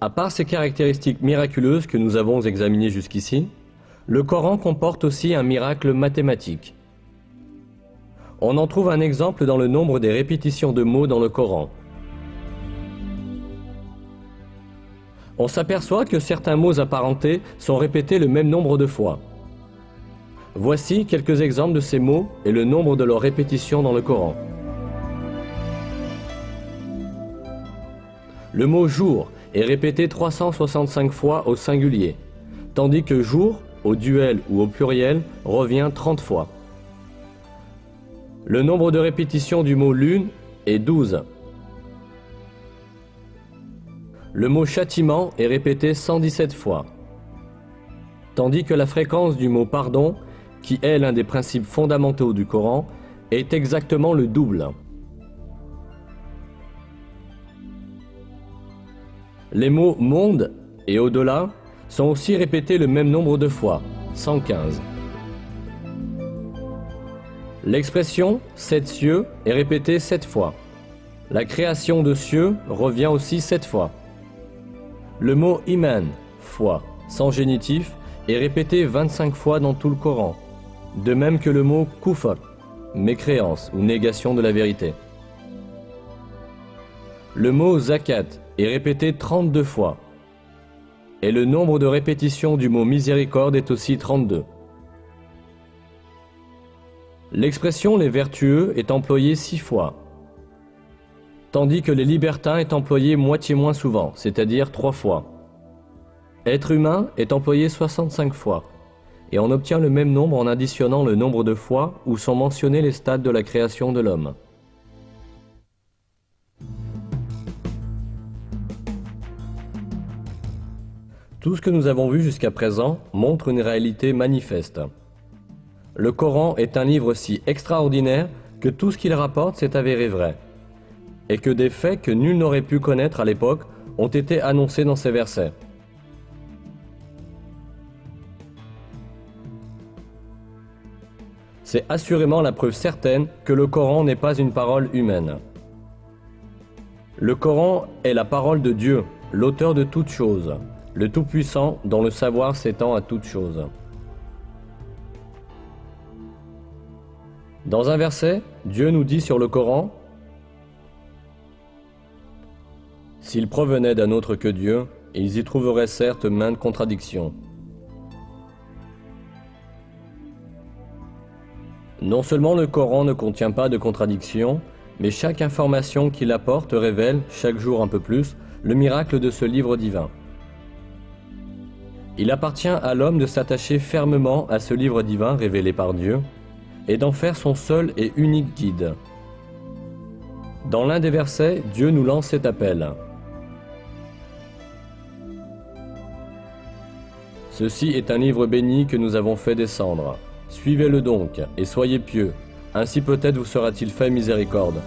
À part ces caractéristiques miraculeuses que nous avons examinées jusqu'ici, le Coran comporte aussi un miracle mathématique. On en trouve un exemple dans le nombre des répétitions de mots dans le Coran. On s'aperçoit que certains mots apparentés sont répétés le même nombre de fois. Voici quelques exemples de ces mots et le nombre de leurs répétitions dans le Coran. Le mot jour est répété 365 fois au singulier, tandis que jour, au duel ou au pluriel, revient 30 fois. Le nombre de répétitions du mot lune est 12. Le mot châtiment est répété 117 fois, tandis que la fréquence du mot pardon, qui est l'un des principes fondamentaux du Coran, est exactement le double. Les mots monde et au-delà sont aussi répétés le même nombre de fois, 115. L'expression « sept cieux » est répétée 7 fois. La création de cieux revient aussi 7 fois. Le mot « iman » foi, sans génitif, est répété 25 fois dans tout le Coran, de même que le mot « kufr » mécréance ou négation de la vérité. Le mot « zakat » est répété 32 fois, et le nombre de répétitions du mot « miséricorde » est aussi 32. L'expression « les vertueux » est employée 6 fois, tandis que les libertins est employé moitié moins souvent, c'est-à-dire 3 fois. Être humain est employé 65 fois, et on obtient le même nombre en additionnant le nombre de fois où sont mentionnés les stades de la création de l'homme. Tout ce que nous avons vu jusqu'à présent montre une réalité manifeste. Le Coran est un livre si extraordinaire que tout ce qu'il rapporte s'est avéré vrai, et que des faits que nul n'aurait pu connaître à l'époque ont été annoncés dans ces versets. C'est assurément la preuve certaine que le Coran n'est pas une parole humaine. Le Coran est la parole de Dieu, l'auteur de toutes choses, le Tout-Puissant dont le savoir s'étend à toutes choses. Dans un verset, Dieu nous dit sur le Coran: « S'ils provenaient d'un autre que Dieu, ils y trouveraient certes maintes contradictions. » Non seulement le Coran ne contient pas de contradictions, mais chaque information qu'il apporte révèle, chaque jour un peu plus, le miracle de ce livre divin. Il appartient à l'homme de s'attacher fermement à ce livre divin révélé par Dieu, et d'en faire son seul et unique guide. Dans l'un des versets, Dieu nous lance cet appel. « Ceci est un livre béni que nous avons fait descendre. Suivez-le donc, et soyez pieux, ainsi peut-être vous sera-t-il fait miséricorde. »